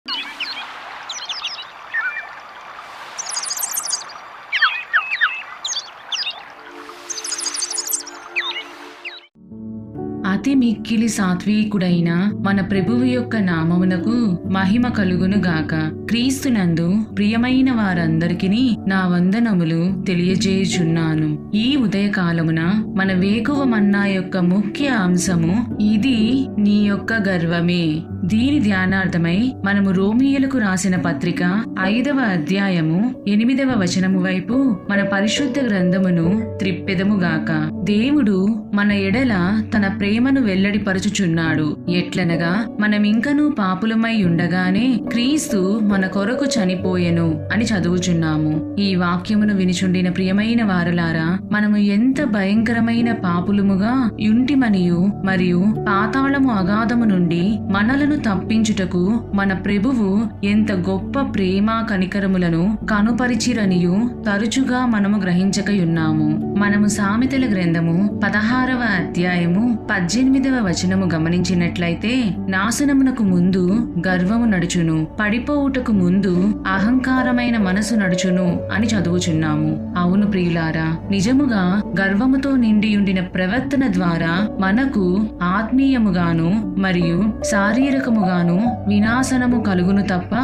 అతి మిక్కిలి సాత్వికుడైన మన ప్రభువు యొక్క నామమునకు మహిమ కలుగును గాక. క్రీస్తునందు ప్రియమైన వారందరికీ నా వందనములు తెలియజేయుచున్నాను. ఈ ఉదయకాలమున మన వేకువ మన్నా యొక్క ముఖ్య అంశము ఇది నీ యొక్క గర్వమే. దీని ధ్యానార్థమై మనము రోమియోలకు రాసిన పత్రిక 5వ అధ్యాయము 8వ వచనము వైపు మన పరిశుద్ధ గ్రంథమును త్రిప్పెదముగాక. దేవుడు మన ఎడల తన ప్రేమను వెల్లడిపరచుచున్నాడు. ఎట్లనగా మనమింకనూ పాపులమై ఉండగానే క్రీస్తు మన కొరకు చనిపోయెను అని చదువుచున్నాము. ఈ వాక్యమును వినిచుండిన ప్రియమైన వారలారా, మనము ఎంత భయంకరమైన పాపులముగా యుంటిమనియు మరియు పాతాళము అగాధము నుండి మనలను తప్పించుటకు మన ప్రభువు ఎంత గొప్ప ప్రేమ కనికరములను కనుపరిచిరనియు తరచుగా మనము గ్రహించకయున్నాము. మనము సామెతల గ్రంథము 16వ అధ్యాయము 18వ వచనము గమనించినట్లయితే, నాశనమునకు ముందు గర్వము నడుచును, పడిపోవుటకు ముందు అహంకారమైన మనసు నడుచును అని చదువుచున్నాము. అవును ప్రియులారా, నిజముగా గర్వముతో నిండియుండిన ప్రవర్తన ద్వారా మనకు ఆత్మీయముగాను మరియు శారీరకముగాను వినాశనము కలుగును తప్ప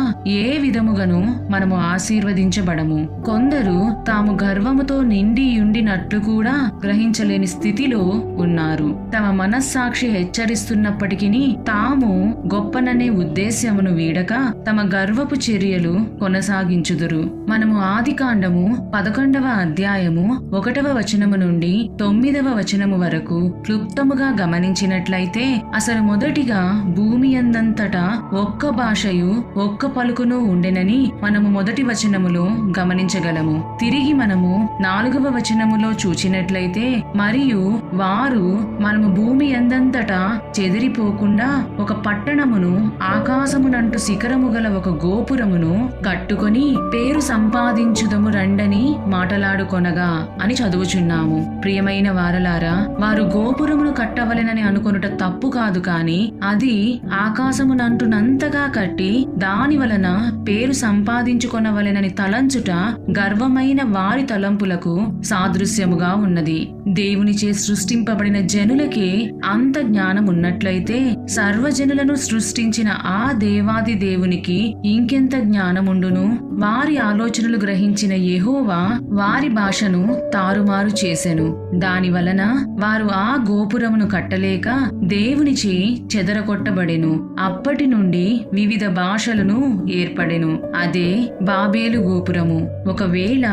ఏ విధముగాను మనము ఆశీర్వదించబడము. కొందరు తాము గర్వముతో నిండియుండినట్లు కూడా గ్రహించలేని స్థితిలో ఉన్నారు. తమ మనస్సాక్షి హెచ్చరిస్తున్నప్పటికీ తాము గొప్పననే ఉద్దేశ్యమును వీడక తమ గర్వపు చర్యలు కొనసాగించుదురు. మనము ఆదికాండము 11వ అధ్యాయము 1వ వచనము నుండి 9వ వచనము వరకు క్లుప్తముగా గమనించినట్లయితే, అసలు మొదటిగా భూమి అందంతటా ఒక్క భాషయు ఒక్క పలుకును ఉండెనని మనము మొదటి వచనములో గమనించగలము. తిరిగి మనము 4వ వచనములో చూచినట్లయితే, మరియు వారు మనము భూమి అందంతటా చెదిరిపోకుండా ఒక పట్టణమును ఆకాశమునంటు శిఖరము గల ఒక గోపురమును కట్టుకొని పేరు సంపాదించుదము రండని మాటలాడుకొనగా అని చదువుచున్నాము. ప్రియమైన వారలారా, వారు గోపురమును కట్టవలెనని అనుకొనుట తప్పు కాదు, కాని అది ఆకాశమునంటునంతగా కట్టి దాని వలన పేరు సంపాదించుకొనవలెనని తలంచుట గర్వమైన వారి తలంపులకు సాదృశ్యముగా ఉన్నది. దేవునిచే సృష్టింపబడిన జనులకే అంత జ్ఞానం ఉన్నట్లయితే సర్వజనులను సృష్టించిన ఆ దేవాది దేవునికి ఇంకెంత జ్ఞానముండును. వారి ఆలోచనలు గ్రహించిన యెహోవా వారి భాషను తారుమారు చేసెను. దాని వలన వారు ఆ గోపురమును కట్టలేక దేవునిచే చెదరగొట్టబడెను. అప్పటి నుండి వివిధ భాషలను ఏర్పడెను. అదే బాబేలు గోపురము. ఒకవేళ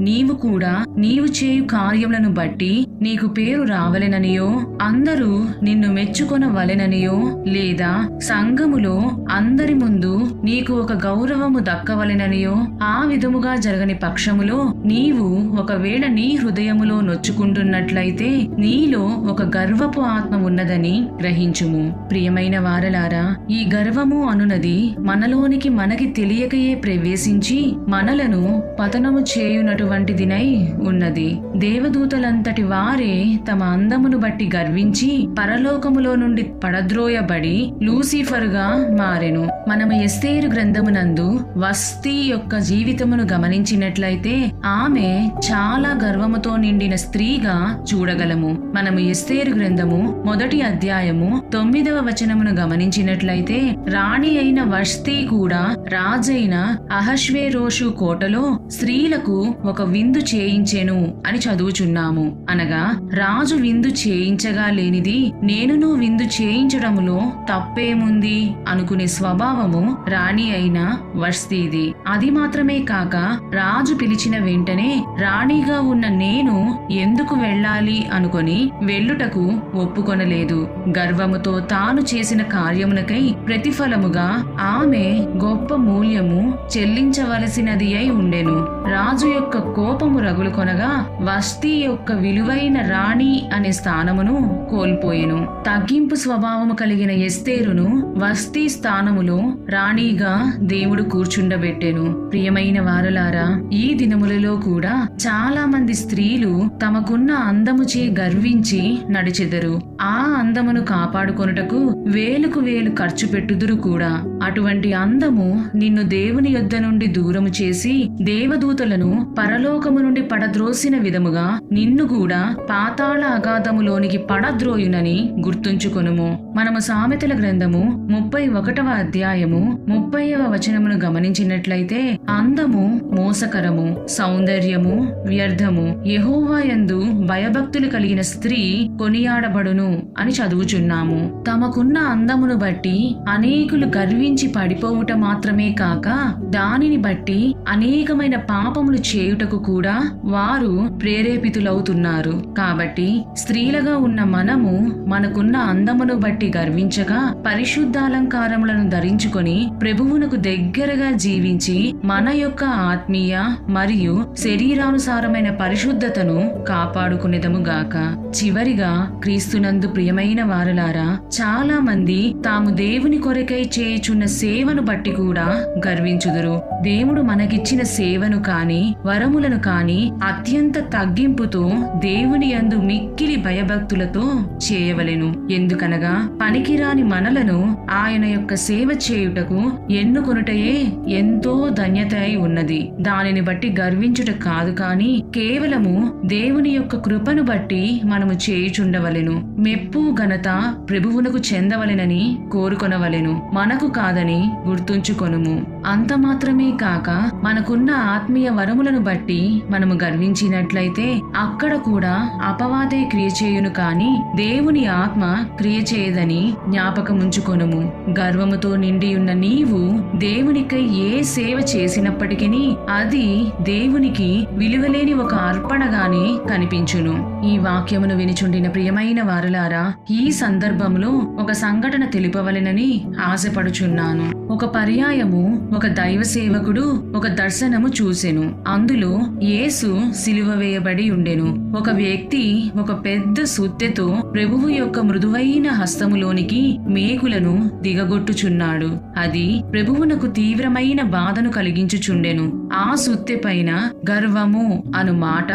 నీవు కూడా నీవు చేయు కార్యములను బట్టి నీకు పేరు రావలెననియో, అందరూ నిన్ను మెచ్చుకొనవలెననియో, లేదా సంఘములో అందరి ముందు నీకు ఒక గౌరవము దక్కవలెననియో ఆ విధముగా జరగని పక్షములో నీవు ఒకవేళ నీ హృదయములో నొచ్చుకుంటున్నట్లయితే నీలో ఒక గర్వపు ఆత్మ ఉన్నదని గ్రహించుము. ప్రియమైన వారలారా, ఈ గర్వము అనునది మనలోనికి మనకి తెలియకయే ప్రవేశించి మనలను పతనము చేయునటువంటిదినై ఉన్నది. దేవదూతలంతటి వారే తమ అందమును బట్టి గర్వించి పరలోకములో నుండి పడద్రోయబడి లూసిఫరుగా మారెను. మనము ఎస్తేరు గ్రంథమునందు వస్తీ యొక్క జీవితమును గమనించినట్లయితే ఆమె చాలా గర్వముతో నిండిన స్త్రీగా చూడగలము. మనము ఎస్తేరు గ్రంథము 1వ అధ్యాయము 9వ వచనమును గమనించినట్లయితే, రాణి అయిన వస్తీ కూడా రాజైన అహష్వేరోషు కోటలో స్త్రీలకు ఒక విందు చేయించెను అని చదువుచున్నాము. అనగా రాజు విందు చేయించగా లేనిది నేనును విందు చేయించడములో తప్పేముంది అనుకునే స్వభావము రాణి అయిన వస్తీది. అది మాత్రమే కాక రాజు పిలిచిన వెంటనే రాణిగా ఉన్న నేను ఎందుకు వెళ్ళాలి అనుకొని వెళ్ళుటకు ఒప్పుకొనలేదు. గర్వముతో తాను చేసిన కార్యమునకై ప్రతిఫలముగా ఆమె గొప్ప మూల్యము చెల్లించవలసినది అయి ఉండెను. రాజు యొక్క కోపము రగులు కొనగా వస్తీ యొక్క విలువైన రాణి అనే స్థానమును కోల్పోయెను. తగ్గింపు స్వభావము కలిగిన ఎస్తేరును వస్తీ స్థానములో రాణిగా దేవుడు కూర్చుండబెట్టెను. ప్రియమైన వారలారా, ఈ దినములలో కూడా చాలా మంది స్త్రీలు తమకున్న అందముచే గర్వించి నడిచెదరు. ఆ అందమును కాపాడుకొనుటకు వేలుకు వేలు ఖర్చు పెట్టుదురు కూడా. అటువంటి అందం అందము నిన్ను దేవుని యొద్ద నుండి దూరము చేసి దేవదూతలను పరలోకము నుండి పడద్రోసిన విధముగా నిన్ను కూడా పాతాళ అగాధములోనికి పడద్రోయునని గుర్తుంచుకొనుము. మనము సామెతల గ్రంథము 31వ అధ్యాయము 30వ వచనమును గమనించినట్లయితే అందము మోసకరము, సౌందర్యము వ్యర్థము, యెహోవా యందు భయభక్తులు కలిగిన స్త్రీ కొనియాడబడును అని చదువుచున్నాము. తమకున్న అందమును బట్టి అనేకులు గర్వించి పడిపోవుట మాత్రమే కాక దానిని బట్టి అనేకమైన పాపములు చేయుటకు కూడా వారు ప్రేరేపితులవుతున్నారు. కాబట్టి స్త్రీలుగా ఉన్న మనము మనకున్న అందమును బట్టి గర్వించగా పరిశుద్ధాలంకారములను ధరించుకొని ప్రభువునకు దగ్గరగా జీవించి మన యొక్క ఆత్మీయ మరియు శరీరానుసారమైన పరిశుద్ధతను కాపాడుకునేదముగాక. చివరిగా క్రీస్తునందు ప్రియమైన వారలారా, చాలా మంది తాము దేవుని కొరకై చేయుచున్న సేవను బట్టి కూడా గర్వించుదురు. దేవుడు మనకిచ్చిన సేవను కాని వరములను కాని అత్యంత తగ్గింపుతో దేవుని యందు మిక్కిలి భయభక్తులతో చేయవలెను. ఎందుకనగా పనికిరాని మనలను ఆయన యొక్క సేవ చేయుటకు ఎన్నుకొనుటయే ఎంతో ధన్యత అయి ఉన్నది. దానిని బట్టి గర్వించుట కాదు కాని కేవలము దేవుని యొక్క కృపను బట్టి మనము చేయుచుండవలెను. మెప్పు ఘనత ప్రభువునకు చెందవలెనని కోరుకొనవలెను, మనకు కాదని గుర్తుంచుకొనుము. అంత మాత్రమే కాక మనకున్న ఆత్మీయ వరములను బట్టి మనము గర్వించినట్లయితే అక్కడ కూడా అపవాదే క్రియ చేయును కాని దేవుని ఆత్మ క్రియ చేయదని జ్ఞాపకముంచుకొనుము. గర్వముతో నిండి ఉన్న నీవు దేవునికై ఏ సేవ చేసినప్పటికీ అది దేవునికి విలువలేని ఒక అర్పణగానే కనిపించును. ఈ వాక్యమును వినిచుండిన ప్రియమైన వారలారా, ఈ సందర్భంలో ఒక సంఘటన తెలుపవలెనని ఆశపడుచున్నాను. ఒక పర్యాయము ఒక దైవ సేవకుడు ఒక దర్శనము చూసెను. అందులో యేసు సిలువ వేయబడి ఉండెను. ఒక వ్యక్తి ఒక పెద్ద సుత్తెతో ప్రభువు యొక్క మృదువైన హస్తములోనికి మేకులను దిగగొట్టుచున్నాడు. అది ప్రభువునకు తీవ్రమైన బాధను కలిగించుచుండెను. ఆ సుత్తె పైన గర్వము అను మాట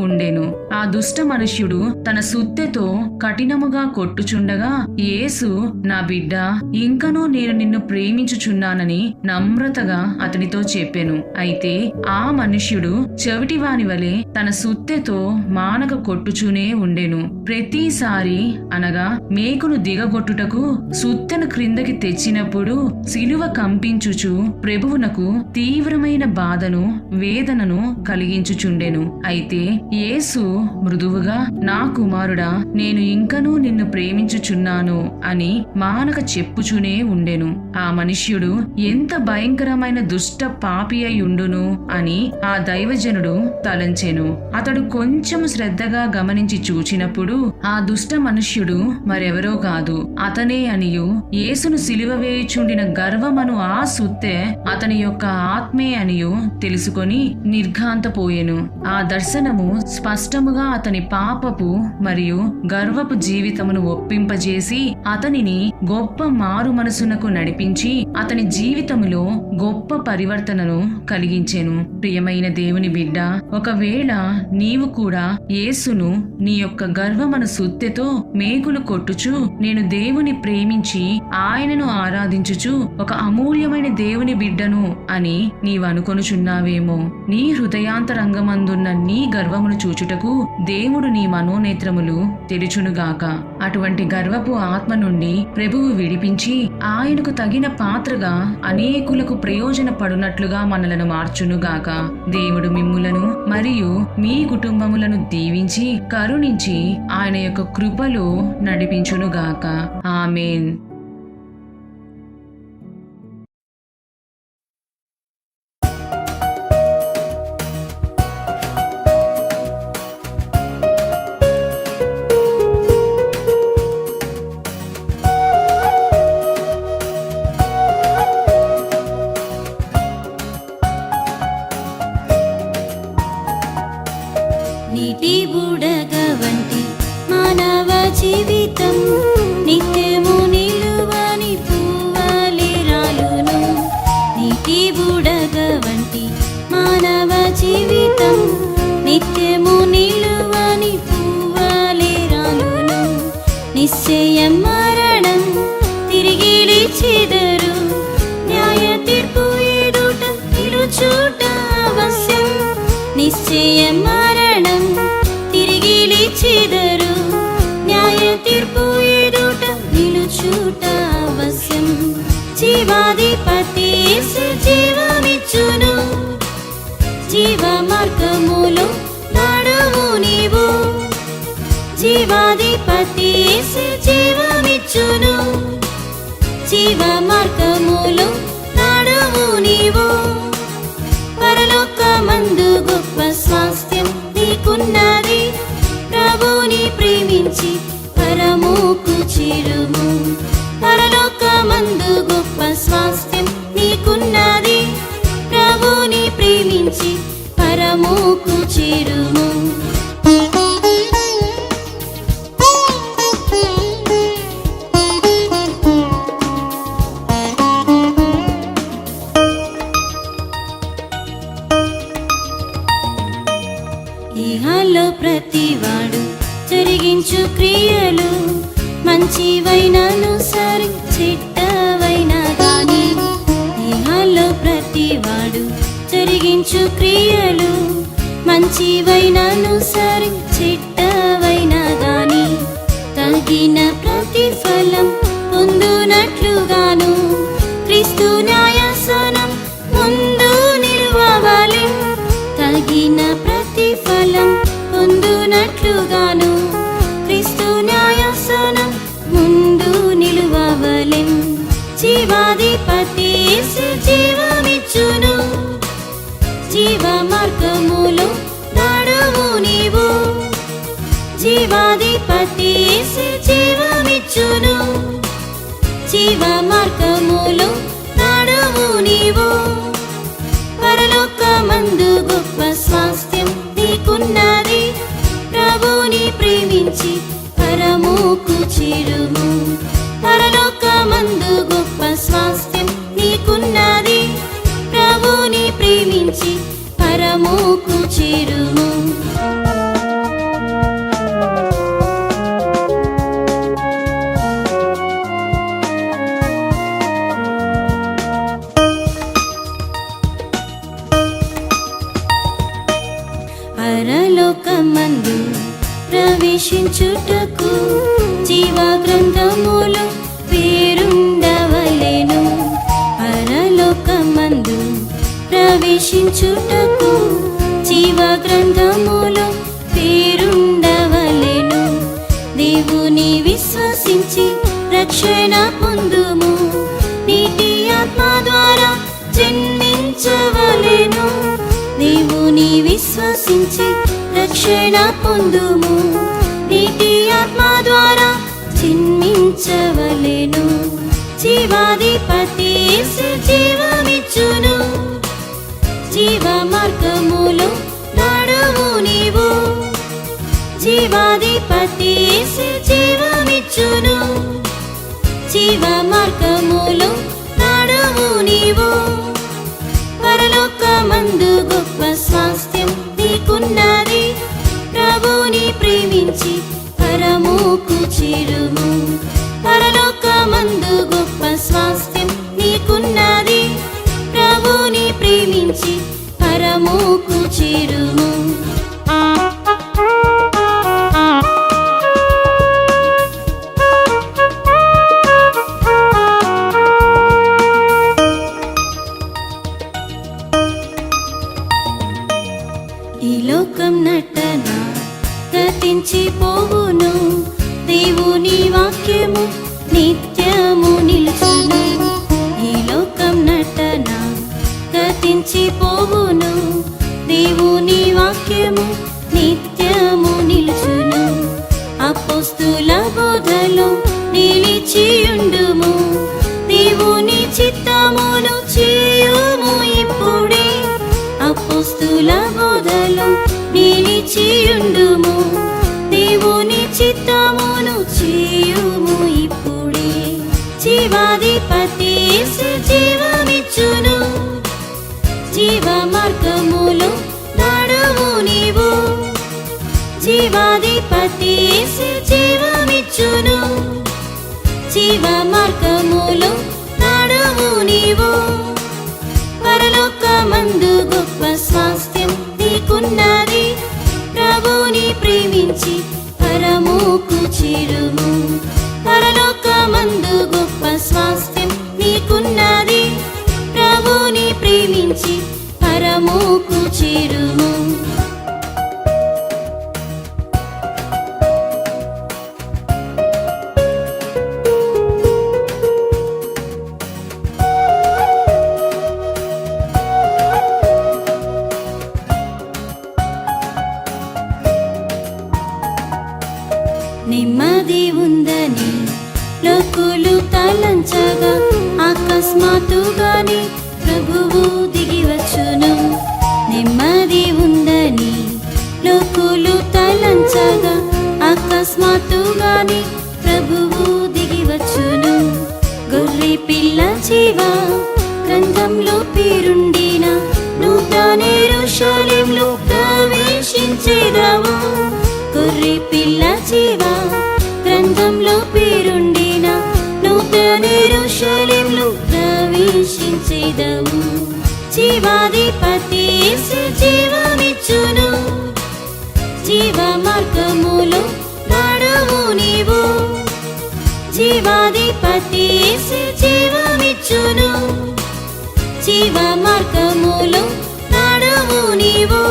ఉండెను. ఆ దుష్ట మనుష్యుడు తన సుత్తెతో కఠినముగా కొట్టుచుండగా యేసు, నా బిడ్డ, ఇంకనూ నేను నిన్ను ప్రేమించుచున్నానని నమ్రతగా అతనితో చెప్పెను. అయితే ఆ మనుష్యుడు చెవిటివాని వలె తన సుత్తెతో మానక కొట్టుచూనే ఉండెను. ప్రతిసారి అనగా మేకును దిగగొట్టుటకు సుత్తెను క్రిందకి తెచ్చినప్పుడు సిలువ కంపించుచు ప్రభువునకు తీవ్రమైన బాధను వేదనను కలిగించుచుండెను. అయితే యేసు మృదువుగా, నా కుమారుడా, నేను ఇంకనూ నిన్ను ప్రేమించుచున్నాను అని మానక చెప్పుచునే ఉండెను. ఆ మనుష్యుడు ఎంత భయంకరమైన దుష్ట పాపి అయి ఉండును అని ఆ దైవజనుడు తలంచెను. అతడు కొంచెం శ్రద్ధగా గమనించి చూచినప్పుడు ఆ దుష్ట మనుష్యుడు మరెవరో కాదు, అతనే అనియు యేసును సిలువ వేయుచుండిన గర్వమను ఆ సుత్తె అతని యొక్క ఆత్మే అనియు తెలుసుకొని నిర్ఘాంతపోయెను. ఆ దర్శనము స్పష్టముగా అతని పాపపు మరియు గర్వపు జీవితమును ఒప్పింపజేసి అతనిని గొప్ప మారు మనసునకు నడిపించి అతని జీవితములో గొప్ప పరివర్తనను కలిగించెను. ప్రియమైన దేవుని బిడ్డ, ఒకవేళ నీవు కూడా యేసును నీ యొక్క గర్వమను సుత్తెతో మేకులు కొట్టుచు నేను దేవుని ప్రేమించి ఆయనను ఆరాధించుచు ఒక అమూల్యమైన దేవుని బిడ్డను అని నీవనుకొనుచున్నావేమో. నీ హృదయాంతరంగమందున్న నీ గర్వమును చూచుటకు దేవుడు నీ మనోనేత్రములు తెరుచునుగాక. అటువంటి గర్వపు ఆత్మ నుండి ప్రభువు విడిపించి ఆయనకు తగిన పాత్రగా అనేకులకు ప్రయోజనపడునట్లుగా మనలను మార్చునుగాక. దేవుడు మిమ్ములను మరియు మీ కుటుంబములను దీవించి కరుణించి ఆయన యొక్క కృపలో నడిపించునుగాక. ఆమేన్. నీటి బుడగ వంటి మానవ జీవితం నిత్యము నిలువని పువ్వలే రాలును. నీటి బుడగ వంటి మానవ జీవితం నిత్యము నిలువని పువ్వలే రాలును. నిశ్చయం మరణం తిరిగి లేచెదరు, న్యాయ జయ మరణం తిరిగి లేచెదరు, న్యాయ తీర్పు ఎదుట నిలుచుట అవశ్యం. జీవాధిపతి యేసు జీవమిచ్చును, జీవ మార్గములో నడువు నీవు. జీవాధిపతి యేసు జీవమిచ్చును, జీవ మార్గములో నడువు నీవు. పరలోకమందు గొప్ప స్వాస్థ్యం నీకున్నది, ప్రభుని ప్రేమించి పరముకు చేరుము. పరలోకమందు గొప్ప స్వాస్థ్యం నీకున్నది, ప్రభుని ప్రేమించి పరముకు చేరుము. ఇహలో ప్రతివాడు జరిగించు క్రియలు, మంచివైనను సరి చెడ్డవైనా గాని. ఇహలో ప్రతివాడు జరిగించు క్రియలు, మంచివైనను సరి చెడ్డవైనా గాని. తగిన ప్రతిఫలం పొందునట్లుగాను క్రీస్తు న్యాయాసనం ముందు నిలువవలె. తగిన ప్రతిఫలం పొందునట్లుగాను క్రీస్తు న్యాయాసనం ముందు నిలువవలెం. జీవాధిపతి యేసు జీవమిచ్చును, జీవ మార్గములో నడువు నీవు. జీవాధిపతి యేసు జీవమిచ్చును, జీవ మార్గములో నడువు నీవు. పరలోకమందు గొప్ప స్వాస్థ్యం నీకున్నది, ప్రభుని ప్రేమించి పరముకు చేరుము. పరలోకమందు గొప్ప స్వాస్థ్యం నీకున్నది, ప్రభుని ప్రేమించి పరముకు చేరుము. పరలోకమందు ప్రవేశించుటకు జీవ గ్రంథములో పేరుండవలెను. పరలోకమందు ప్రవేశించుటకు జీవ గ్రంథములో పేరుండవలెను. దేవుని విశ్వసించి రక్షణ పొందుము, నీటి ఆత్మ ద్వారా జన్మించవలెను. దేవుని విశ్వసించి రక్షణ పొందుము, నీటి ఆత్మ ద్వారా జన్మించవలెను. జీవాధిపతి యేసు జీవమిచ్చును, జీవ మార్గములో నడువు నీవు. జీవాధిపతి యేసు జీవమిచ్చును, జీవ మార్గములో నడువు నీవు. పరలోకమందు గొప్ప స్వాస్థ్యం నీకున్నది, ప్రభుని ప్రేమించి పరముకు చేరుము. పరలోకమందు గొప్ప స్వాస్థ్యం నీకున్నది, ప్రభుని ప్రేమించి పరముకు చేరుము. ఈ లోకం నటన గతించిపోవును, దేవుని వాక్యము నిత్యము నిలుచును. ఈ లోకం నటన గతించిపోవును, దేవుని వాక్యము నిత్యము నిలుచును. అపోస్తుల బోధలో నిలిచియుండుము, దేవుని చిత్తమును చేయుము ఇప్పుడే. అపోస్తుల బోధలో నిలిచియుండుము, దేవుని చిత్తమును చేయుము ఇప్పుడే. జీవాధిపతి యేసు జీవమిచ్చును, జీవ మార్గములో నడువు నీవు. జీవాధిపతి యేసు జీవమిచ్చును, జీవ మార్గములో నడువు నీవు. పరలోకమందు గొప్ప స్వాస్థ్యం నీకున్నది, ప్రేమించి పరముకు చేరుము. పరలోకమందు గొప్ప స్వాస్థ్యం నీకున్నది, ప్రభుని ప్రేమించి పరముకు చేరుము. నెమ్మది ఉందని లోకులు తలంచగా అకస్మాత్తుగాని ప్రభువు దిగివచ్చును. నెమ్మది ఉందని లోకులు తలంచగా అకస్మాత్తుగాని ప్రభువు దిగివచ్చును. గొర్రె పిల్ల జీవ గ్రంథంలో పేరుండిన నూతన యెరూషలేములో ప్రవేశించెదవు. గొర్రె పిల్ల జీవ గ్రంథంలో పేరుండిన నూతన యెరూషలేములో ప్రవేశించెదవు. జీవాధిపతి యేసు జీవమిచ్చును, జీవ మార్గములో నడువు నీవు. జీవాధిపతి యేసు జీవమిచ్చును, జీవ మార్గములో నడువు నీవు.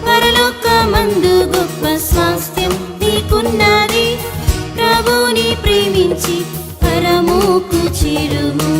పరలోకమందు గొప్ప స్వాస్థ్యం నీకున్నది, ప్రభుని ప్రేమించి పరముకు చేరుము.